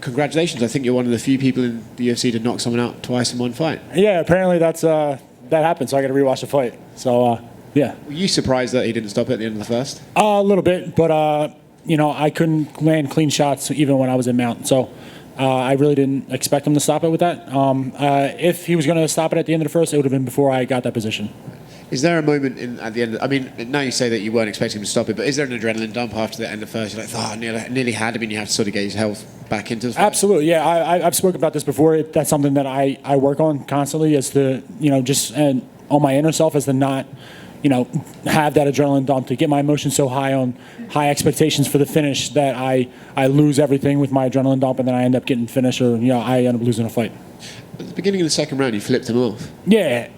Congratulations. I think you're one of the few people in the UFC to knock someone out twice in one fight. Yeah, apparently that happened, so I got to rewatch the fight. So, yeah. Were you surprised that he didn't stop at the end of the first? A little bit, but, I couldn't land clean shots even when I was in mount. So I really didn't expect him to stop it with that. If he was going to stop it at the end of the first, it would have been before I got that position. Is there a moment at the end? I mean, now you say that you weren't expecting him to stop it, but is there an adrenaline dump after the end of the first? You're like, I nearly had him, and you have to sort of get your health back into the fight? Absolutely, yeah. I've spoken about this before. That's something that I work on constantly, is to, just and on my inner self, is to not, have that adrenaline dump, to get my emotions so high on high expectations for the finish that I lose everything with my adrenaline dump, and then I end up getting finished, or I end up losing a fight. At the beginning of the second round, you flipped him off. Yeah,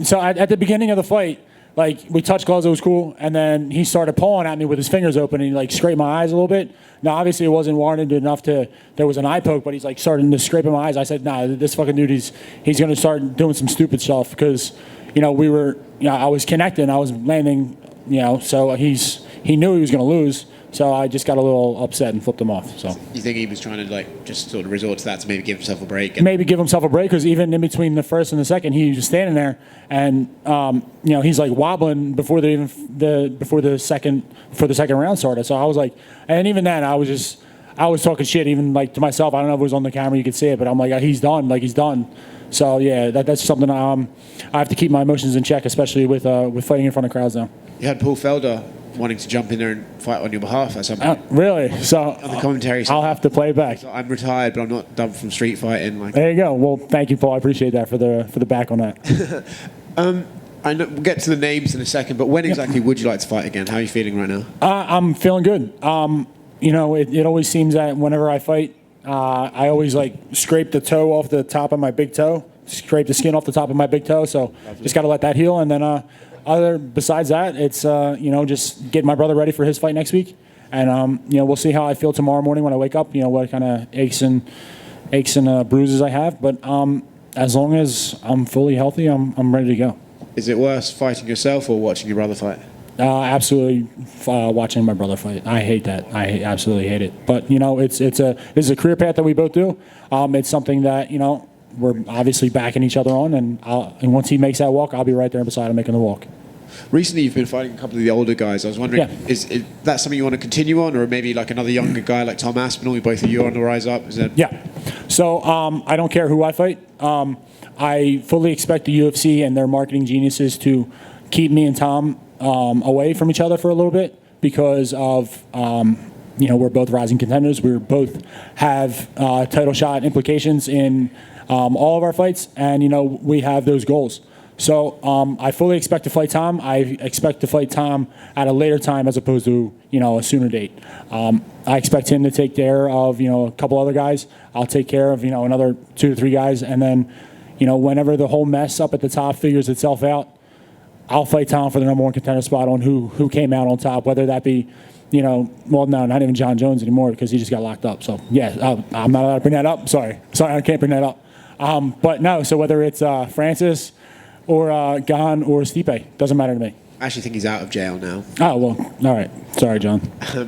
so at the beginning of the fight, we touched gloves, it was cool, and then he started pulling at me with his fingers open, and he scraped my eyes a little bit. Now, obviously, it wasn't warranted enough there was an eye poke, but he's starting to scrape my eyes. I said, nah, this fucking dude, he's going to start doing some stupid stuff, because, I was connecting, I was landing, so he knew he was going to lose. So I just got a little upset and flipped him off. So you think he was trying to just sort of resort to that to maybe give himself a break? Maybe give himself a break, because even in between the first and the second, he was standing there, and he's wobbling before the second round started. So I was and even then I was talking shit even to myself. I don't know if it was on the camera, you could see it, but I'm he's done, he's done. So yeah, that's something I have to keep my emotions in check, especially with fighting in front of crowds now. You had Paul Felder wanting to jump in there and fight on your behalf at some point. Really? So on the commentary, I'll have to play it back. So I'm retired, but I'm not done from street fighting. There you go. Well, thank you, Paul. I appreciate that for the back on that. I know we'll get to the names in a second, but when exactly would you like to fight again? How are you feeling right now? I'm feeling good. It always seems that whenever I fight, I always scrape the toe off the top of my big toe, scrape the skin off the top of my big toe. So just got to let that heal, and then besides that, it's just getting my brother ready for his fight next week, and we'll see how I feel tomorrow morning when I wake up. What kind of aches and bruises I have, but as long as I'm fully healthy, I'm ready to go. Is it worse fighting yourself or watching your brother fight? Absolutely, watching my brother fight. I hate that. I absolutely hate it. But this is a career path that we both do. It's something that we're obviously backing each other on, and once he makes that walk, I'll be right there beside him making the walk. Recently, you've been fighting a couple of the older guys. I was wondering, is that something you want to continue on, or maybe another younger guy like Tom Aspinall? Both of you are on the rise up. Yeah. So I don't care who I fight. I fully expect the UFC and their marketing geniuses to keep me and Tom away from each other for a little bit, because of we're both rising contenders. We both have title shot implications in all of our fights, and we have those goals. So I fully expect to fight Tom. I expect to fight Tom at a later time as opposed to a sooner date. I expect him to take care of a couple other guys. I'll take care of another 2 to 3 guys, and then whenever the whole mess up at the top figures itself out, I'll fight Tom for the number 1 contender spot on who came out on top, whether that be no, not even John Jones anymore, because he just got locked up. So yeah, I'm not allowed to bring that up. Sorry, I can't bring that up. But no, so whether it's Francis or Gan or Stipe, doesn't matter to me. I actually think he's out of jail now. Oh, well, all right. Sorry, John.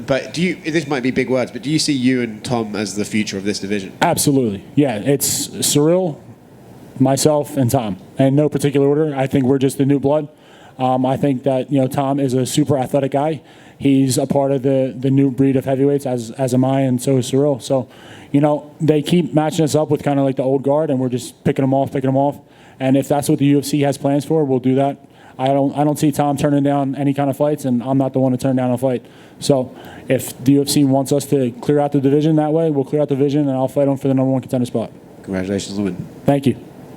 But this might be big words, but do you see you and Tom as the future of this division? Absolutely. Yeah, it's Cyril, myself, and Tom. In no particular order. I think we're just the new blood. I think that Tom is a super athletic guy. He's a part of the new breed of heavyweights, as am I, and so is Cyril. So, they keep matching us up with kind of the old guard, and we're just picking them off. And if that's what the UFC has plans for, we'll do that. I don't see Tom turning down any kind of fights, and I'm not the one to turn down a fight. So if the UFC wants us to clear out the division that way, we'll clear out the division, and I'll fight him for the number 1 contender spot. Congratulations, Lewin. Thank you.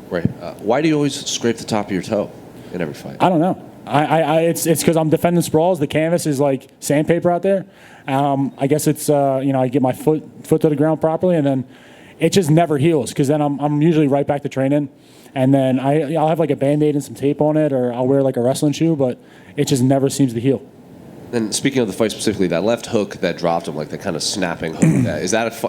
Right. Why do you always scrape the top of your toe in every fight? I don't know. It's because I'm defending sprawls. The canvas is like sandpaper out there. I guess it's I get my foot to the ground properly, and then it just never heals, because then I'm usually right back to training, and then I'll have a Band-Aid and some tape on it, or I'll wear a wrestling shoe, but it just never seems to heal. And speaking of the fight specifically, that left hook that dropped him, the kind of snapping hook, is that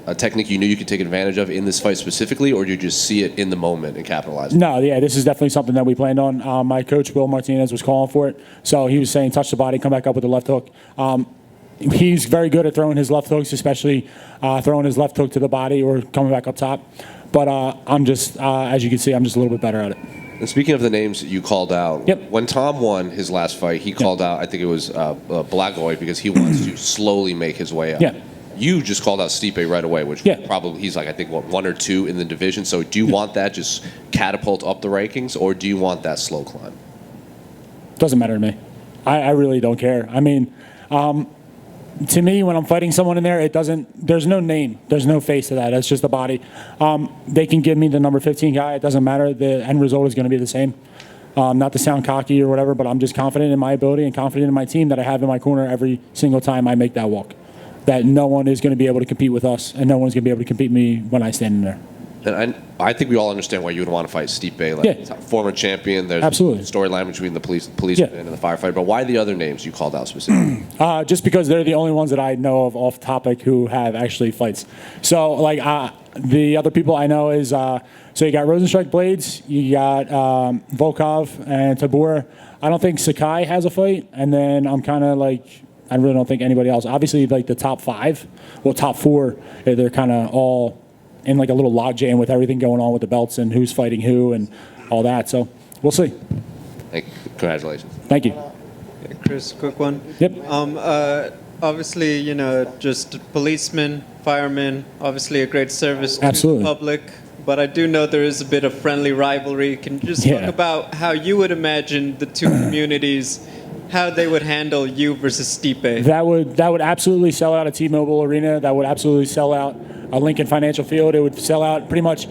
a technique you knew you could take advantage of in this fight specifically, or did you just see it in the moment and capitalize? No, yeah, this is definitely something that we planned on. My coach, Will Martinez, was calling for it. So he was saying, touch the body, come back up with the left hook. he's very good at throwing his left hooks, especially throwing his left hook to the body or coming back up top. But I'm just, as you can see, I'm just a little bit better at it. And speaking of the names that you called out, Yep. when Tom won his last fight, he called out, I think it was Blagoy, because he wants to slowly make his way up. Yeah. You just called out Stipe right away, which Yeah. probably he's like, I think, what, 1 or 2 in the division. So do you want that just catapult up the rankings, or do you want that slow climb? Doesn't matter to me. I really don't care. I mean, to me, when I'm fighting someone in there, it doesn't. There's no name. There's no face to that. It's just a body. They can give me the number 15 guy. It doesn't matter. The end result is going to be the same. Not to sound cocky or whatever, but I'm just confident in my ability and confident in my team that I have in my corner every single time I make that walk. That no one is going to be able to compete with us, and no one's going to be able to compete with me when I stand in there. And I think we all understand why you would want to fight Stipe, like former champion. There's Absolutely. a storyline between the policeman and the firefighter. But why the other names you called out specifically? Just because they're the only ones that I know of off topic who have actually fights. So, like, the other people I know is, so you got Rosenstrike Blades, you got Volkov and Tabor. I don't think Sakai has a fight. And then I'm kind of like, I really don't think anybody else. Obviously, like the top 5, well, top 4, they're kind of all in like a little log jam with everything going on with the belts and who's fighting who and all that. So we'll see. Congratulations. Thank you. Chris, quick one. Yep. Obviously, just policemen, firemen, obviously a great service Absolutely. to the public. But I do know there is a bit of friendly rivalry. Can you just talk about how you would imagine the two communities, how they would handle you versus Stipe? That would absolutely sell out a T-Mobile arena. That would absolutely sell out a Lincoln Financial Field. It would sell out pretty much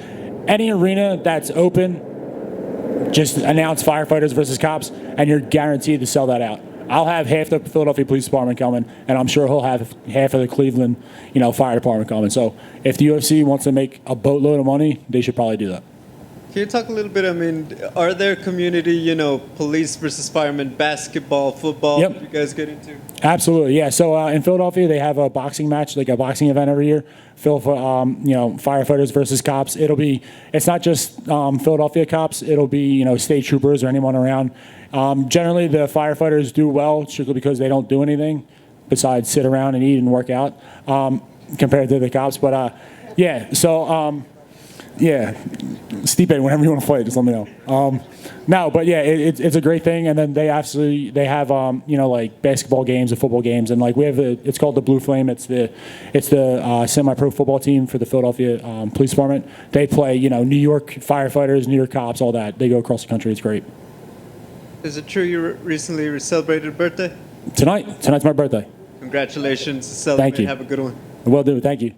any arena that's open. Just announce firefighters versus cops, and you're guaranteed to sell that out. I'll have half the Philadelphia Police Department coming, and I'm sure he'll have half of the Cleveland, Fire Department coming. So if the UFC wants to make a boatload of money, they should probably do that. Can you talk a little bit, are there community, police versus firemen, basketball, football, Yep. you guys get into? Absolutely, yeah. So in Philadelphia, they have a boxing match, like a boxing event every year. Firefighters versus cops. It's not just Philadelphia cops. It'll be, state troopers or anyone around. Generally, the firefighters do well strictly because they don't do anything besides sit around and eat and work out compared to the cops. But Stipe, whenever you want to fight, just let me know. It's a great thing, and then they have like basketball games and football games, and like it's called the Blue Flame. It's the semi-pro football team for the Philadelphia Police Department. They play New York firefighters, New York cops, all that. They go across the country. It's great. Is it true you recently celebrated a birthday? Tonight's my birthday. Congratulations. Celebrate. Thank you. Have a good one. Will do. Thank you.